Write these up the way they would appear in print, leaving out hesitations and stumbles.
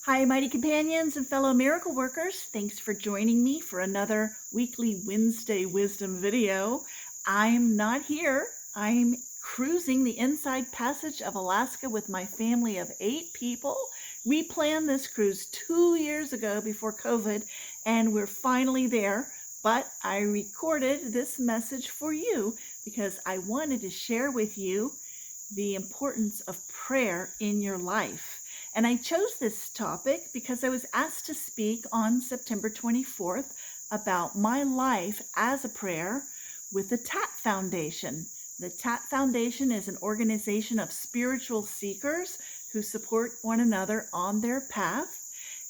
Hi, mighty companions and fellow miracle workers. Thanks for joining me for another weekly Wednesday wisdom video. I'm not here. I'm cruising the inside passage of Alaska with my family of 8 people. We planned this cruise 2 years ago before COVID, and we're finally there. But I recorded this message for you because I wanted to share with you the importance of prayer in your life. And I chose this topic because I was asked to speak on September 24th about my life as a prayer with the TAT Foundation. The TAT Foundation is an organization of spiritual seekers who support one another on their path,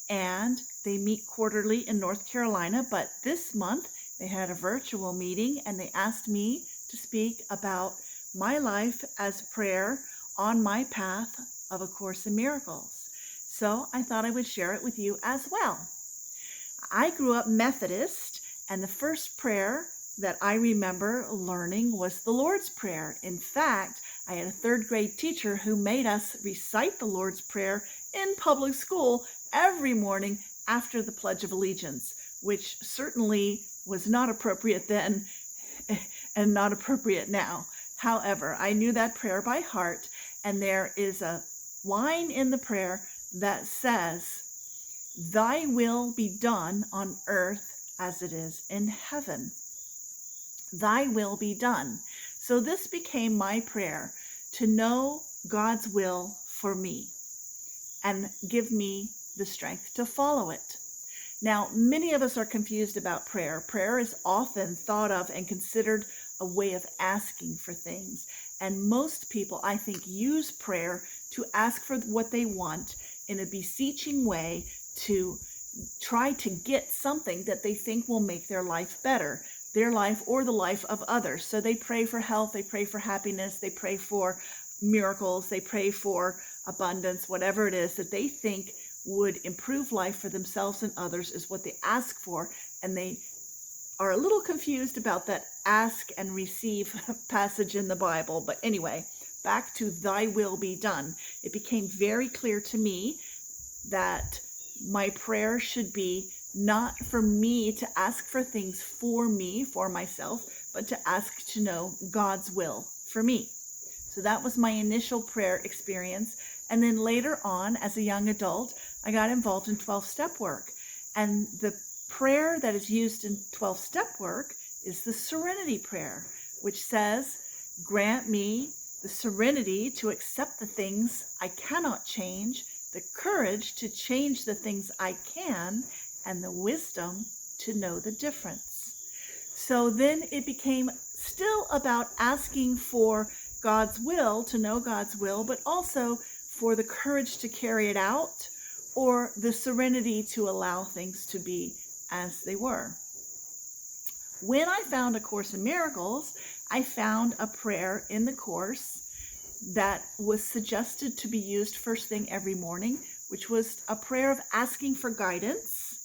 and they meet quarterly in North Carolina. But this month they had a virtual meeting and they asked me to speak about my life as prayer on my path of A Course in Miracles. So I thought I would share it with you as well. I grew up Methodist, and the first prayer that I remember learning was the Lord's Prayer. In fact, I had a 3rd grade teacher who made us recite the Lord's Prayer in public school every morning after the Pledge of Allegiance, which certainly was not appropriate then and not appropriate now. However, I knew that prayer by heart, and there is a line in the prayer that says, "Thy will be done on earth as it is in heaven." Thy will be done. So this became my prayer, to know God's will for me and give me the strength to follow it. Now, many of us are confused about prayer. Prayer is often thought of and considered a way of asking for things. And most people, I think, use prayer to ask for what they want in a beseeching way, to try to get something that they think will make their life better, their life or the life of others. So they pray for health, they pray for happiness, they pray for miracles, they pray for abundance, whatever it is that they think would improve life for themselves and others is what they ask for. And they are a little confused about that ask and receive passage in the Bible. But anyway, back to thy will be done. It became very clear to me that my prayer should be not for me to ask for things for me, for myself, but to ask to know God's will for me. So that was my initial prayer experience. And then later on, as a young adult, I got involved in 12-step work. And the prayer that is used in 12-step work is the serenity prayer, which says, "Grant me the serenity to accept the things I cannot change, the courage to change the things I can, and the wisdom to know the difference." So then it became still about asking for God's will, to know God's will, but also for the courage to carry it out, or the serenity to allow things to be as they were. When I found A Course in Miracles, I found a prayer in the Course that was suggested to be used first thing every morning, which was a prayer of asking for guidance.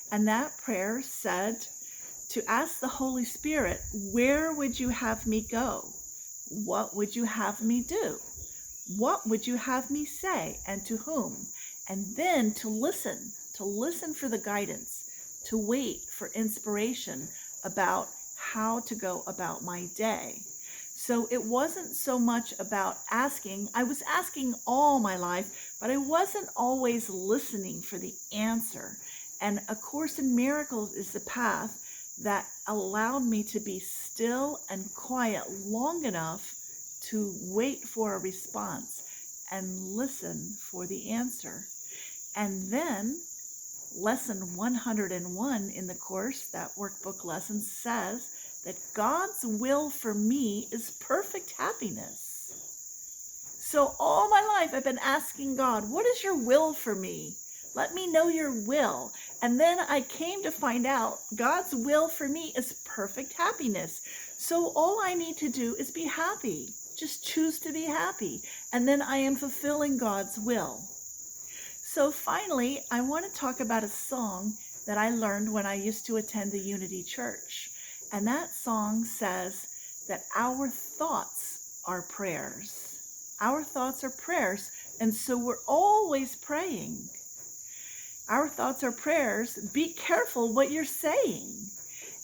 And that prayer said to ask the Holy Spirit, where would you have me go? What would you have me do? What would you have me say, and to whom? And then to listen for the guidance, to wait for inspiration about how to go about my day. So it wasn't so much about asking. I was asking all my life, but I wasn't always listening for the answer. And A Course in Miracles is the path that allowed me to be still and quiet long enough to wait for a response and listen for the answer. And then lesson 101 in the Course, that workbook lesson, says that God's will for me is perfect happiness. So all my life I've been asking God, what is your will for me? Let me know your will. And then I came to find out God's will for me is perfect happiness. So all I need to do is be happy. Just choose to be happy. And then I am fulfilling God's will. So finally, I want to talk about a song that I learned when I used to attend the Unity Church. And that song says that our thoughts are prayers. Our thoughts are prayers. And so we're always praying. Our thoughts are prayers. Be careful what you're saying.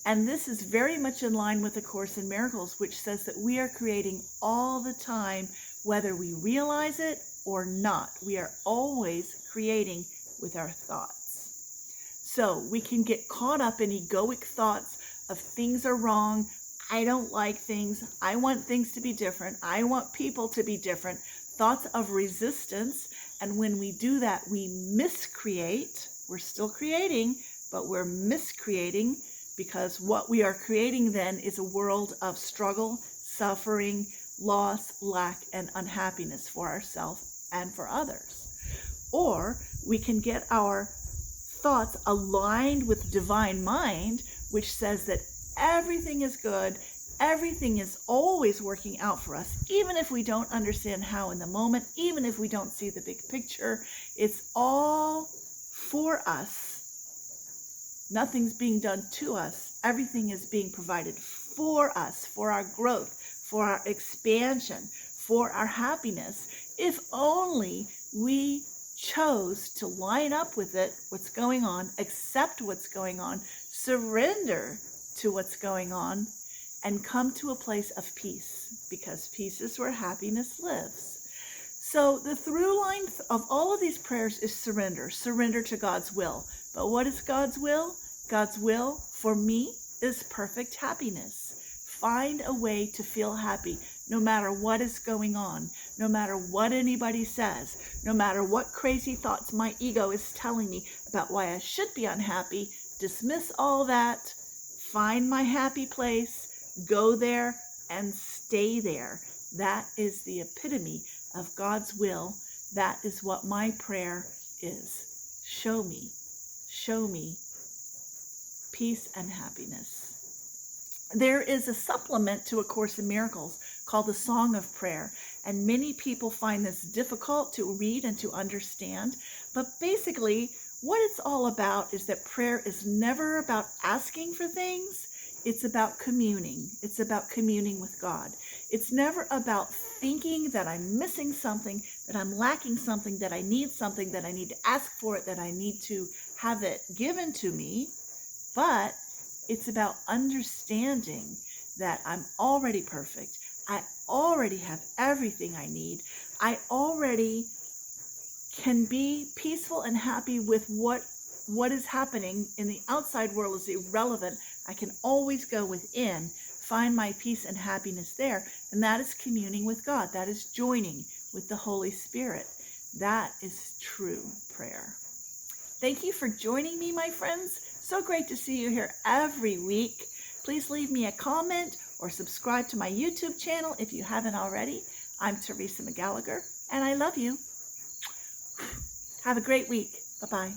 And this is very much in line with the Course in Miracles, which says that we are creating all the time, whether we realize it or not. We are always creating with our thoughts. So we can get caught up in egoic thoughts of things are wrong. I don't like things. I want things to be different. I want people to be different. Thoughts of resistance. And when we do that, we miscreate. We're still creating, but we're miscreating, because what we are creating then is a world of struggle, suffering, loss, lack, and unhappiness for ourselves and for others. Or we can get our thoughts aligned with divine mind, which says that everything is good, everything is always working out for us, even if we don't understand how in the moment, even if we don't see the big picture. It's all for us. Nothing's being done to us. Everything is being provided for us, for our growth, for our expansion, for our happiness. If only we chose to line up with it, what's going on, accept what's going on, surrender to what's going on, and come to a place of peace, because peace is where happiness lives. So the through line of all of these prayers is surrender. Surrender to God's will. But what is God's will? God's will for me is perfect happiness. Find a way to feel happy no matter what is going on, no matter what anybody says, no matter what crazy thoughts my ego is telling me about why I should be unhappy. Dismiss all that. Find my happy place. Go there and stay there. That is the epitome of God's will. That is what my prayer is. Show me peace and happiness. There is a supplement to A Course in Miracles called the Song of Prayer, and many people find this difficult to read and to understand. But basically, what it's all about is that prayer is never about asking for things. It's about communing. It's about communing with God. It's never about thinking that I'm missing something, that I'm lacking something, that I need something, that I need to ask for it, that I need to have it given to me. But it's about understanding that I'm already perfect. I already have everything I need. I already can be peaceful and happy with what is happening in the outside world is irrelevant. I can always go within, find my peace and happiness there. And that is communing with God. That is joining with the Holy Spirit. That is true prayer. Thank you for joining me, my friends. So great to see you here every week. Please leave me a comment or subscribe to my YouTube channel if you haven't already. I'm Teresa McGallagher, and I love you. Have a great week. Bye-bye.